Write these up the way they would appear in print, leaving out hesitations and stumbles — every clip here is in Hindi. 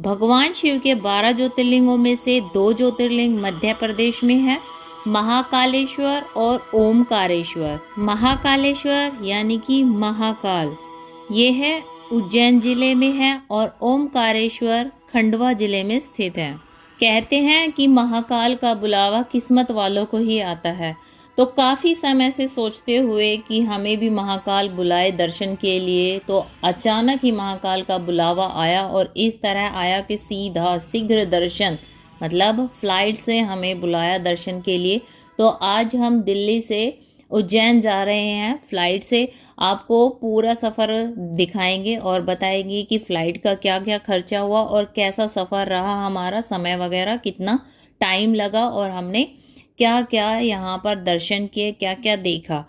भगवान शिव के 12 ज्योतिर्लिंगों में से 2 ज्योतिर्लिंग मध्य प्रदेश में है, महाकालेश्वर और ओमकारेश्वर। महाकालेश्वर यानी कि महाकाल, ये है उज्जैन जिले में है और ओमकारेश्वर खंडवा जिले में स्थित है। कहते हैं कि महाकाल का बुलावा किस्मत वालों को ही आता है, तो काफ़ी समय से सोचते हुए कि हमें भी महाकाल बुलाए दर्शन के लिए, तो अचानक ही महाकाल का बुलावा आया और इस तरह आया कि सीधा शीघ्र दर्शन, मतलब फ्लाइट से हमें बुलाया दर्शन के लिए। तो आज हम दिल्ली से उज्जैन जा रहे हैं फ्लाइट से। आपको पूरा सफ़र दिखाएंगे और बताएंगे कि फ़्लाइट का क्या क्या खर्चा हुआ और कैसा सफ़र रहा हमारा, समय वगैरह कितना टाइम लगा और हमने क्या क्या यहाँ पर दर्शन किए, क्या क्या देखा।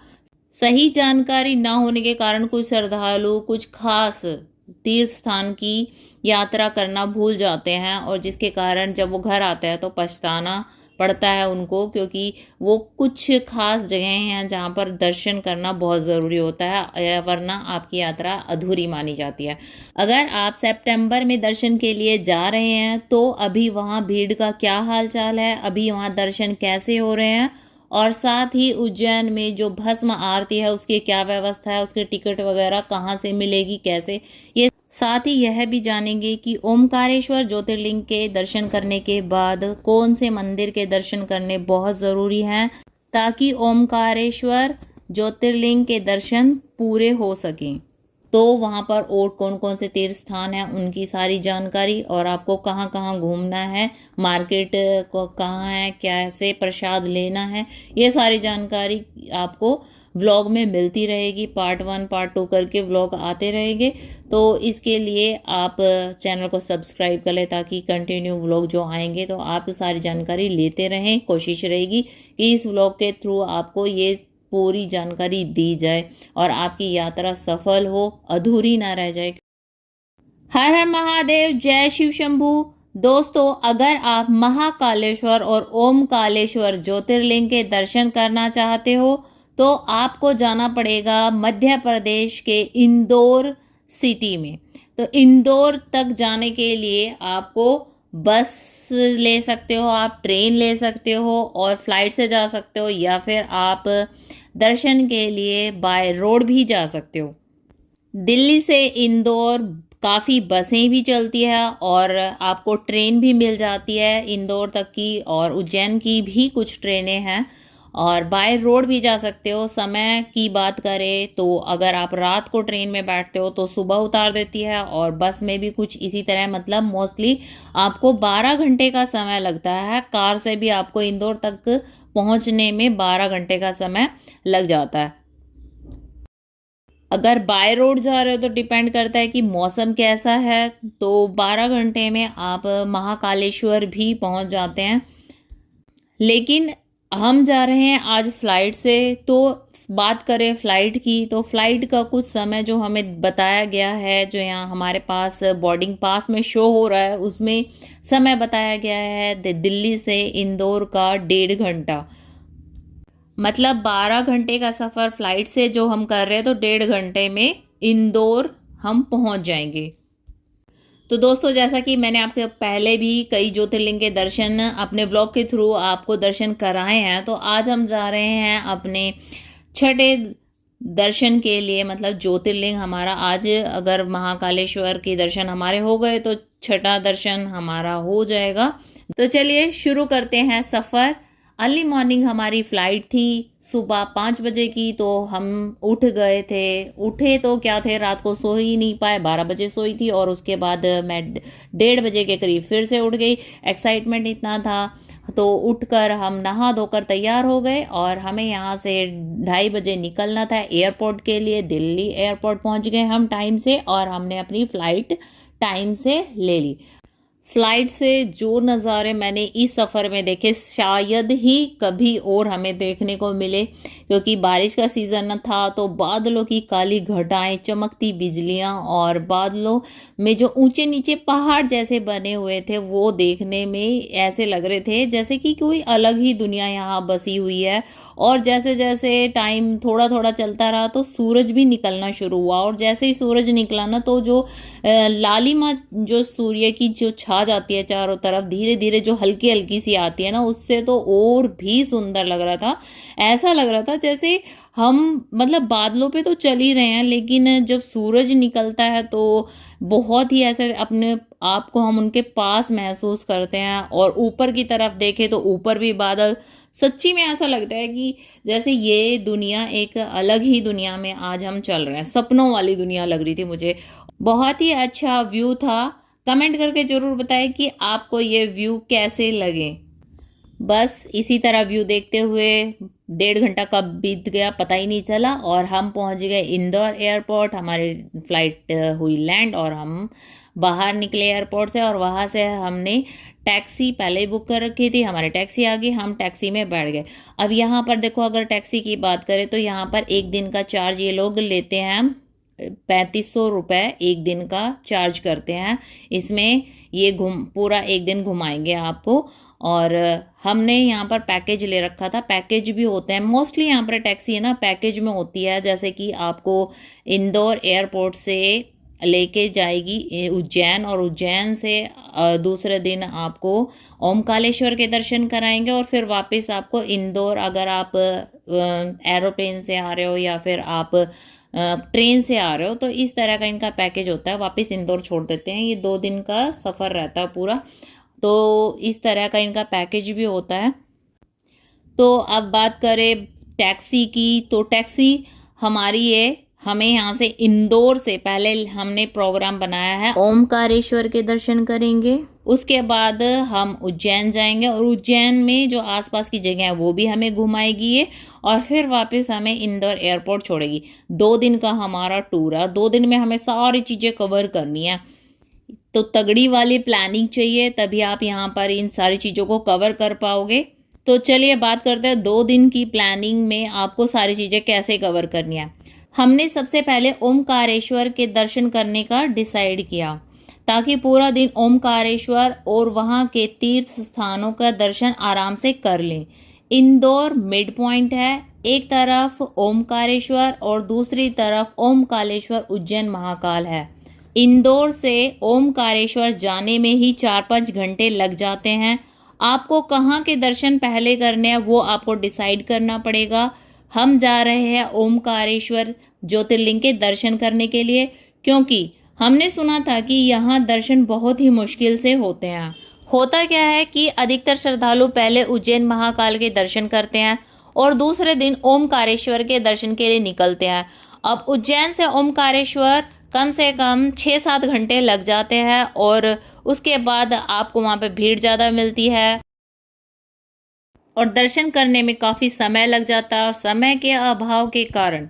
सही जानकारी ना होने के कारण कुछ श्रद्धालु कुछ खास तीर्थ स्थान की यात्रा करना भूल जाते हैं और जिसके कारण जब वो घर आते हैं तो पछताना पड़ता है उनको, क्योंकि वो कुछ खास जगह हैं जहाँ पर दर्शन करना बहुत ज़रूरी होता है, वरना आपकी यात्रा अधूरी मानी जाती है। अगर आप सितंबर में दर्शन के लिए जा रहे हैं तो अभी वहाँ भीड़ का क्या हाल चाल है, अभी वहाँ दर्शन कैसे हो रहे हैं, और साथ ही उज्जैन में जो भस्म आरती है उसकी क्या व्यवस्था है, उसकी टिकट वगैरह कहाँ से मिलेगी, कैसे, ये साथ ही यह भी जानेंगे कि ओमकारेश्वर ज्योतिर्लिंग के दर्शन करने के बाद कौन से मंदिर के दर्शन करने बहुत ज़रूरी हैं ताकि ओमकारेश्वर ज्योतिर्लिंग के दर्शन पूरे हो सकें। तो वहाँ पर और कौन कौन से तीर्थ स्थान हैं उनकी सारी जानकारी, और आपको कहाँ कहाँ घूमना है, मार्केट को कहाँ है, कैसे प्रसाद लेना है, ये सारी जानकारी आपको व्लॉग में मिलती रहेगी। पार्ट 1 पार्ट 2 करके व्लॉग आते रहेंगे, तो इसके लिए आप चैनल को सब्सक्राइब कर लें ताकि कंटिन्यू व्लॉग जो आएंगे तो आप सारी जानकारी लेते रहें। कोशिश रहेगी कि इस व्लॉग के थ्रू आपको ये पूरी जानकारी दी जाए और आपकी यात्रा सफल हो, अधूरी ना रह जाए। हर हर महादेव, जय शिव शंभू। दोस्तों, अगर आप महाकालेश्वर और ओमकालेश्वर ज्योतिर्लिंग के दर्शन करना चाहते हो तो आपको जाना पड़ेगा मध्य प्रदेश के इंदौर सिटी में। तो इंदौर तक जाने के लिए आपको बस ले सकते हो, आप ट्रेन ले सकते हो और फ्लाइट से जा सकते हो, या फिर आप दर्शन के लिए बाय रोड भी जा सकते हो। दिल्ली से इंदौर काफ़ी बसें भी चलती है और आपको ट्रेन भी मिल जाती है इंदौर तक की, और उज्जैन की भी कुछ ट्रेनें हैं, और बाय रोड भी जा सकते हो। समय की बात करें तो अगर आप रात को ट्रेन में बैठते हो तो सुबह उतार देती है, और बस में भी कुछ इसी तरह, मतलब मोस्टली आपको 12 घंटे का समय लगता है। कार से भी आपको इंदौर तक पहुंचने में 12 घंटे का समय लग जाता है। अगर बाय रोड जा रहे हो तो डिपेंड करता है कि मौसम कैसा है, तो 12 घंटे में आप महाकालेश्वर भी पहुंच जाते हैं। लेकिन हम जा रहे हैं आज फ्लाइट से, तो बात करें फ्लाइट की तो फ्लाइट का कुछ समय जो हमें बताया गया है, जो यहाँ हमारे पास बोर्डिंग पास में शो हो रहा है उसमें समय बताया गया है दिल्ली से इंदौर का 1.5 घंटा, मतलब 12 घंटे का सफ़र फ्लाइट से जो हम कर रहे हैं तो 1.5 घंटे में इंदौर हम पहुंच जाएंगे। तो दोस्तों, जैसा कि मैंने आपके पहले भी कई ज्योतिर्लिंग के दर्शन अपने ब्लॉग के थ्रू आपको दर्शन कराए हैं, तो आज हम जा रहे हैं अपने छठे दर्शन के लिए, मतलब ज्योतिर्लिंग हमारा आज, अगर महाकालेश्वर के दर्शन हमारे हो गए तो छठा दर्शन हमारा हो जाएगा। तो चलिए शुरू करते हैं सफ़र। अर्ली मॉर्निंग हमारी फ़्लाइट थी सुबह 5 बजे की, तो हम उठ गए थे। उठे तो क्या थे, रात को सो ही नहीं पाए, 12 बजे सोई थी और उसके बाद मैं 1:30 बजे के करीब फिर से उठ गई। एक्साइटमेंट इतना था, तो उठकर हम नहा धोकर तैयार हो गए और हमें यहाँ से 2:30 बजे निकलना था एयरपोर्ट के लिए। दिल्ली एयरपोर्ट पहुँच गए हम टाइम से और हमने अपनी फ़्लाइट टाइम से ले ली। फ्लाइट से जो नज़ारे मैंने इस सफ़र में देखे शायद ही कभी और हमें देखने को मिले, क्योंकि बारिश का सीज़न था, तो बादलों की काली घटाएं, चमकती बिजलियां और बादलों में जो ऊंचे नीचे पहाड़ जैसे बने हुए थे, वो देखने में ऐसे लग रहे थे जैसे कि कोई अलग ही दुनिया यहाँ बसी हुई है। और जैसे जैसे टाइम थोड़ा थोड़ा चलता रहा तो सूरज भी निकलना शुरू हुआ, और जैसे ही सूरज निकला ना, तो जो लालिमा जो सूर्य की जो छा जाती है चारों तरफ, धीरे धीरे जो हल्की हल्की सी आती है ना, उससे तो और भी सुंदर लग रहा था। ऐसा लग रहा था जैसे हम मतलब बादलों पे तो चल ही रहे हैं, लेकिन जब सूरज निकलता है तो बहुत ही ऐसे अपने आप को हम उनके पास महसूस करते हैं। और ऊपर की तरफ देखें तो ऊपर भी बादल, सच्ची में ऐसा लगता है कि जैसे ये दुनिया एक अलग ही दुनिया में आज हम चल रहे हैं। सपनों वाली दुनिया लग रही थी मुझे। बहुत ही अच्छा व्यू था। कमेंट करके ज़रूर बताएं कि आपको ये व्यू कैसे लगे। बस इसी तरह व्यू देखते हुए 1.5 घंटा कब बीत गया पता ही नहीं चला, और हम पहुंच गए इंदौर एयरपोर्ट। हमारी फ्लाइट हुई लैंड और हम बाहर निकले एयरपोर्ट से, और वहाँ से हमने टैक्सी पहले ही बुक कर रखी थी। हमारी टैक्सी आ गई, हम टैक्सी में बैठ गए। अब यहाँ पर देखो, अगर टैक्सी की बात करें तो यहाँ पर एक दिन का चार्ज ये लोग लेते हैं, 3500 रुपये एक दिन का चार्ज करते हैं। इसमें ये पूरा एक दिन घुमाएंगे आपको। और हमने यहाँ पर पैकेज ले रखा था। पैकेज भी होते हैं मोस्टली, यहाँ पर टैक्सी है ना पैकेज में होती है। जैसे कि आपको इंदौर एयरपोर्ट से लेके जाएगी उज्जैन, और उज्जैन से दूसरे दिन आपको ओमकालेश्वर के दर्शन कराएंगे, और फिर वापस आपको इंदौर, अगर आप एरोप्लेन से आ रहे हो या फिर आप ट्रेन से आ रहे हो, तो इस तरह का इनका पैकेज होता है। वापस इंदौर छोड़ देते हैं। ये 2 दिन का सफ़र रहता है पूरा, तो इस तरह का इनका पैकेज भी होता है। तो अब बात करें टैक्सी की, तो टैक्सी हमारी है, हमें यहाँ से इंदौर से पहले हमने प्रोग्राम बनाया है ओमकारेश्वर के दर्शन करेंगे। उसके बाद हम उज्जैन जाएंगे, और उज्जैन में जो आसपास की जगह है वो भी हमें घुमाएगी ये, और फिर वापस हमें इंदौर एयरपोर्ट छोड़ेगी। 2 दिन का हमारा टूर है, और 2 दिन में हमें सारी चीज़ें कवर करनी है। तो तगड़ी वाली प्लानिंग चाहिए, तभी आप यहाँ पर इन सारी चीज़ों को कवर कर पाओगे। तो चलिए बात करते हैं 2 दिन की प्लानिंग में आपको सारी चीज़ें कैसे कवर करनी है। हमने सबसे पहले ओमकारेश्वर के दर्शन करने का डिसाइड किया, ताकि पूरा दिन ओमकारेश्वर और वहाँ के तीर्थ स्थानों का दर्शन आराम से कर लें। इंदौर मिड पॉइंट है, एक तरफ ओमकारेश्वर और दूसरी तरफ ओमकालेश्वर उज्जैन महाकाल है। इंदौर से ओमकारेश्वर जाने में ही 4-5 घंटे लग जाते हैं। आपको कहाँ के दर्शन पहले करने हैं वो आपको डिसाइड करना पड़ेगा। हम जा रहे हैं ओमकारेश्वर ज्योतिर्लिंग के दर्शन करने के लिए, क्योंकि हमने सुना था कि यहाँ दर्शन बहुत ही मुश्किल से होते हैं। होता क्या है कि अधिकतर श्रद्धालु पहले उज्जैन महाकाल के दर्शन करते हैं और दूसरे दिन ओमकारेश्वर के दर्शन के लिए निकलते हैं। अब उज्जैन से ओमकारेश्वर कम से कम 6-7 घंटे लग जाते हैं, और उसके बाद आपको वहाँ पे भीड़ ज़्यादा मिलती है और दर्शन करने में काफ़ी समय लग जाता है, और समय के अभाव के कारण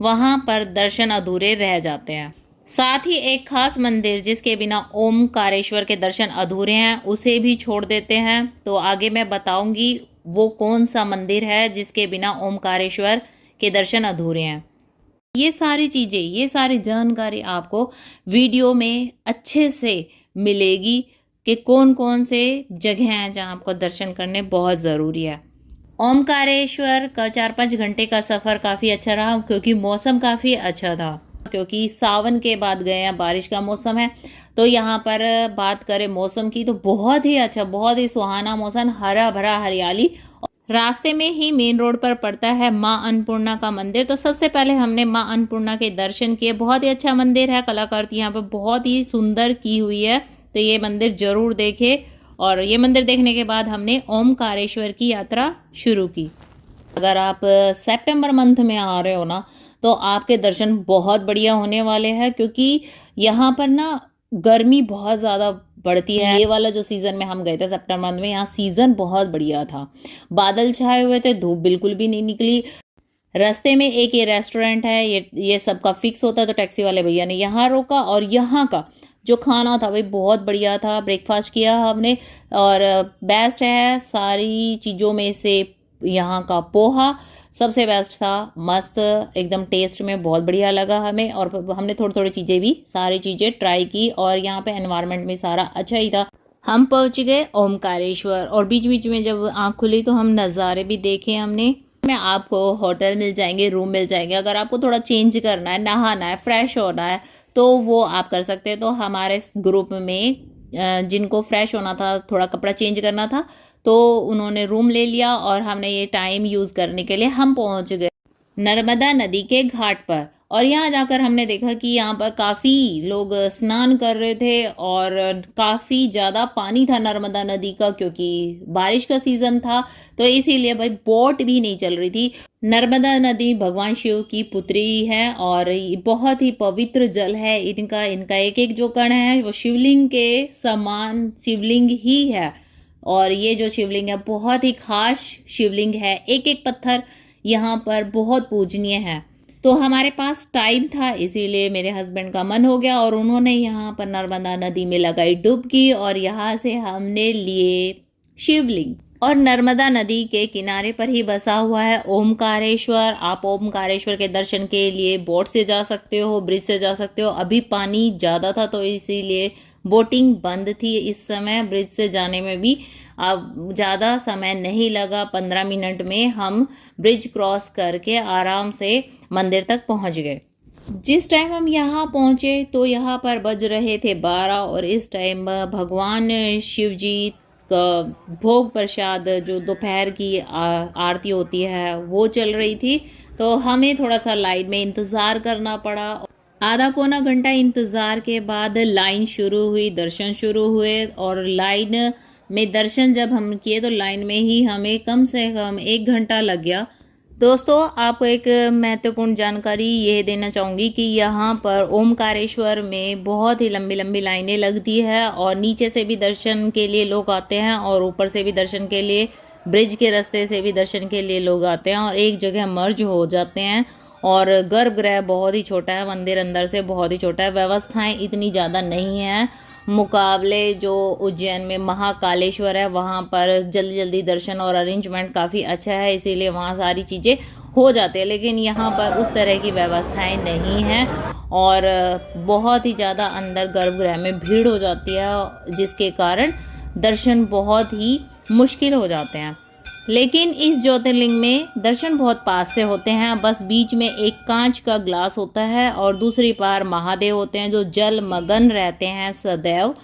वहाँ पर दर्शन अधूरे रह जाते हैं। साथ ही एक खास मंदिर जिसके बिना ओमकारेश्वर के दर्शन अधूरे हैं, उसे भी छोड़ देते हैं। तो आगे मैं बताऊंगी वो कौन सा मंदिर है जिसके बिना ओमकारेश्वर के दर्शन अधूरे हैं। ये सारी चीज़ें, ये सारी जानकारी आपको वीडियो में अच्छे से मिलेगी कि कौन कौन से जगह हैं जहाँ आपको दर्शन करने बहुत ज़रूरी है। ओमकारेश्वर का 4-5 घंटे का सफ़र काफ़ी अच्छा रहा, क्योंकि मौसम काफ़ी अच्छा था, क्योंकि सावन के बाद गए हैं, बारिश का मौसम है। तो यहाँ पर बात करें मौसम की तो बहुत ही अच्छा, बहुत ही सुहाना मौसम, हरा भरा हरियाली। रास्ते में ही मेन रोड पर पड़ता है माँ अन्नपूर्णा का मंदिर। तो सबसे पहले हमने माँ अन्नपूर्णा के दर्शन किए। बहुत ही अच्छा मंदिर है, कलाकृति यहाँ पर बहुत ही सुंदर की हुई है, तो ये मंदिर जरूर देखें। और ये मंदिर देखने के बाद हमने ओमकारेश्वर की यात्रा शुरू की। अगर आप सितंबर मंथ में आ रहे हो ना, तो आपके दर्शन बहुत बढ़िया होने वाले हैं, क्योंकि यहाँ पर ना गर्मी बहुत ज़्यादा बढ़ती है। ये वाला जो सीज़न में हम गए थे सितंबर मंथ में, यहाँ सीज़न बहुत बढ़िया था, बादल छाए हुए थे, धूप बिल्कुल भी नहीं निकली। रास्ते में एक ये रेस्टोरेंट है, ये सबका फिक्स होता है, तो टैक्सी वाले भैया ने यहाँ रोका, और यहाँ का जो खाना था भाई बहुत बढ़िया था। ब्रेकफास्ट किया हमने, और बेस्ट है सारी चीज़ों में से यहाँ का पोहा। सबसे बेस्ट था, मस्त एकदम, टेस्ट में बहुत बढ़िया लगा हमें। और हमने थोड़ी थोड़ी चीज़ें भी, सारी चीज़ें ट्राई की और यहाँ पे एनवायरनमेंट भी सारा अच्छा ही था। हम पहुँच गए ओमकारेश्वर और बीच बीच में जब आँख खुली तो हम नज़ारे भी देखे हमने। में आपको होटल मिल जाएंगे, रूम मिल जाएंगे। अगर आपको थोड़ा चेंज करना है, नहाना है, फ्रेश होना है तो वो आप कर सकते हैं। तो हमारे ग्रुप में जिनको फ्रेश होना था, थोड़ा कपड़ा चेंज करना था, तो उन्होंने रूम ले लिया और हमने ये टाइम यूज़ करने के लिए हम पहुंच गए नर्मदा नदी के घाट पर। और यहाँ जाकर हमने देखा कि यहाँ पर काफ़ी लोग स्नान कर रहे थे और काफ़ी ज़्यादा पानी था नर्मदा नदी का, क्योंकि बारिश का सीज़न था, तो इसीलिए भाई बोट भी नहीं चल रही थी। नर्मदा नदी भगवान शिव की पुत्री है और ये बहुत ही पवित्र जल है। इनका इनका एक एक जो कण है वो शिवलिंग के समान शिवलिंग ही है। और ये जो शिवलिंग है बहुत ही खास शिवलिंग है, एक एक पत्थर यहाँ पर बहुत पूजनीय है। तो हमारे पास टाइम था, इसीलिए मेरे हस्बैंड का मन हो गया और उन्होंने यहाँ पर नर्मदा नदी में लगाई डुबकी और यहाँ से हमने लिए शिवलिंग। और नर्मदा नदी के किनारे पर ही बसा हुआ है ओमकारेश्वर। आप ओमकारेश्वर के दर्शन के लिए बोट से जा सकते हो, ब्रिज से जा सकते हो। अभी पानी ज़्यादा था तो इसीलिए बोटिंग बंद थी इस समय। ब्रिज से जाने में भी अब ज़्यादा समय नहीं लगा, 15 मिनट में हम ब्रिज क्रॉस करके आराम से मंदिर तक पहुंच गए। जिस टाइम हम यहाँ पहुँचे तो यहाँ पर बज रहे थे 12 और इस टाइम भगवान शिव जी का भोग प्रसाद जो दोपहर की आरती होती है वो चल रही थी। तो हमें थोड़ा सा लाइन में इंतज़ार करना पड़ा। आधा पौना घंटा इंतज़ार के बाद लाइन शुरू हुई, दर्शन शुरू हुए। और लाइन में दर्शन जब हम किए तो लाइन में ही हमें कम से कम 1 घंटा लग गया। दोस्तों, आपको एक महत्वपूर्ण जानकारी ये देना चाहूँगी कि यहाँ पर ओमकारेश्वर में बहुत ही लंबी लंबी लाइनें लगती है और नीचे से भी दर्शन के लिए लोग आते हैं और ऊपर से भी दर्शन के लिए, ब्रिज के रास्ते से भी दर्शन के लिए लोग आते हैं और एक जगह मर्ज हो जाते हैं। और गर्भगृह बहुत ही छोटा है, मंदिर अंदर से बहुत ही छोटा है, व्यवस्थाएं इतनी ज़्यादा नहीं है मुकाबले जो उज्जैन में महाकालेश्वर है। वहाँ पर जल्दी जल्दी दर्शन और अरेंजमेंट काफ़ी अच्छा है, इसीलिए वहाँ सारी चीज़ें हो जाती है। लेकिन यहाँ पर उस तरह की व्यवस्थाएं नहीं हैं और बहुत ही ज़्यादा अंदर गर्भगृह में भीड़ हो जाती है, जिसके कारण दर्शन बहुत ही मुश्किल हो जाते हैं। लेकिन इस ज्योतिर्लिंग में दर्शन बहुत पास से होते हैं। बस बीच में एक कांच का ग्लास होता है और दूसरी पार महादेव होते हैं जो जल मगन रहते हैं सदैव।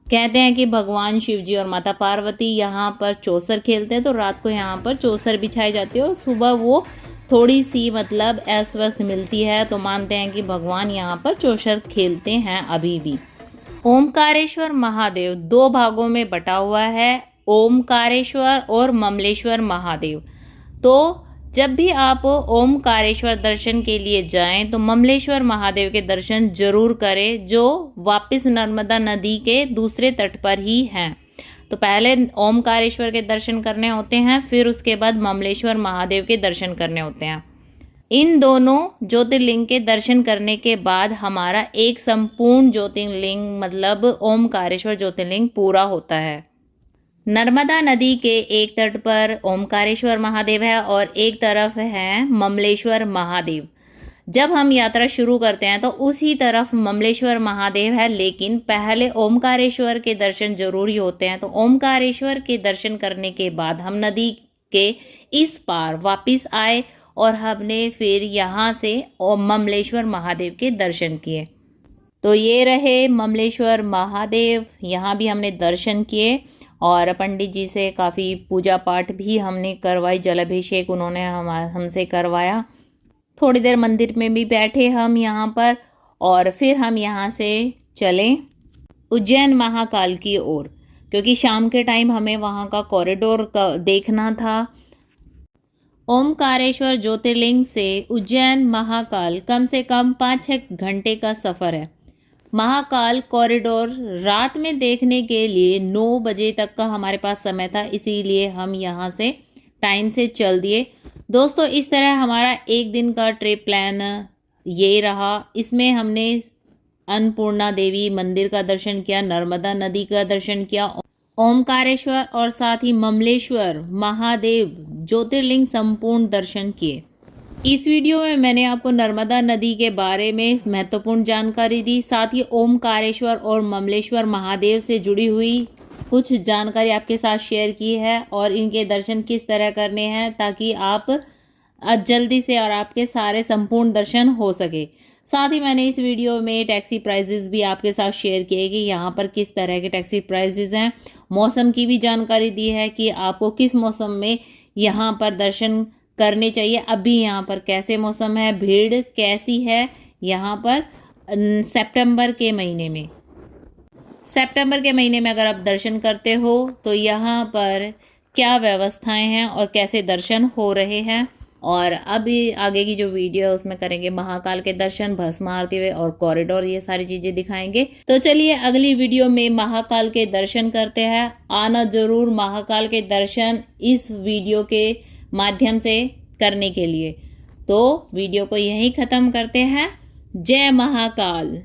कहते हैं कि भगवान शिव जी और माता पार्वती यहाँ पर चौसर खेलते हैं, तो रात को यहाँ पर चौसर बिछाई जाती है और सुबह वो थोड़ी सी मतलब अस्त व्यस्त मिलती है, तो मानते हैं कि भगवान यहाँ पर चौसर खेलते हैं अभी भी। ओमकारेश्वर महादेव 2 भागों में बटा हुआ है, ओमकारेश्वर और ममलेश्वर महादेव। तो जब भी आप ओमकारेश्वर दर्शन के लिए जाएं तो ममलेश्वर महादेव के दर्शन जरूर करें, जो वापस नर्मदा नदी के दूसरे तट पर ही हैं। तो पहले ओमकारेश्वर के दर्शन करने होते हैं, फिर उसके बाद ममलेश्वर महादेव के दर्शन करने होते हैं। इन दोनों ज्योतिर्लिंग के दर्शन करने के बाद हमारा एक संपूर्ण ज्योतिर्लिंग मतलब ओमकारेश्वर ज्योतिर्लिंग पूरा होता है। नर्मदा नदी के एक तट पर ओमकारेश्वर महादेव है और एक तरफ है ममलेश्वर महादेव। जब हम यात्रा शुरू करते हैं तो उसी तरफ ममलेश्वर महादेव है, लेकिन पहले ओमकारेश्वर के दर्शन जरूरी होते हैं। तो ओमकारेश्वर के दर्शन करने के बाद हम नदी के इस पार वापस आए और हमने फिर यहाँ से ममलेश्वर महादेव के दर्शन किए। तो ये रहे ममलेश्वर महादेव, यहाँ भी हमने दर्शन किए और पंडित जी से काफ़ी पूजा पाठ भी हमने करवाई, जल अभिषेक उन्होंने हमसे करवाया। थोड़ी देर मंदिर में भी बैठे हम यहाँ पर और फिर हम यहाँ से चले उज्जैन महाकाल की ओर, क्योंकि शाम के टाइम हमें वहाँ का कॉरिडोर देखना था। ओमकारेश्वर ज्योतिर्लिंग से उज्जैन महाकाल कम से कम 5-6 घंटे का सफ़र है। महाकाल कॉरिडोर रात में देखने के लिए 9 बजे तक का हमारे पास समय था, इसीलिए हम यहाँ से टाइम से चल दिए। दोस्तों, इस तरह हमारा एक दिन का ट्रिप प्लान ये रहा। इसमें हमने अन्नपूर्णा देवी मंदिर का दर्शन किया, नर्मदा नदी का दर्शन किया, ओमकारेश्वर और साथ ही ममलेश्वर महादेव ज्योतिर्लिंग संपूर्ण दर्शन किए। इस वीडियो में मैंने आपको नर्मदा नदी के बारे में महत्वपूर्ण जानकारी दी, साथ ही ओमकारेश्वर और ममलेश्वर महादेव से जुड़ी हुई कुछ जानकारी आपके साथ शेयर की है और इनके दर्शन किस तरह करने हैं ताकि आप जल्दी से और आपके सारे संपूर्ण दर्शन हो सके। साथ ही मैंने इस वीडियो में टैक्सी प्राइजेस भी आपके साथ शेयर किए कि यहाँ पर किस तरह के टैक्सी प्राइजेस हैं। मौसम की भी जानकारी दी है कि आपको किस मौसम में यहाँ पर दर्शन करने चाहिए। अभी यहाँ पर कैसे मौसम है, भीड़ कैसी है यहाँ पर सितंबर के महीने में। सितंबर के महीने में अगर आप दर्शन करते हो तो यहाँ पर क्या व्यवस्थाएं हैं और कैसे दर्शन हो रहे हैं। और अभी आगे की जो वीडियो है उसमें करेंगे महाकाल के दर्शन, भस्म आरती हुए और कॉरिडोर, ये सारी चीजें दिखाएंगे। तो चलिए अगली वीडियो में महाकाल के दर्शन करते हैं। आना जरूर महाकाल के दर्शन इस वीडियो के माध्यम से करने के लिए। तो वीडियो को यहीं खत्म करते हैं। जय महाकाल।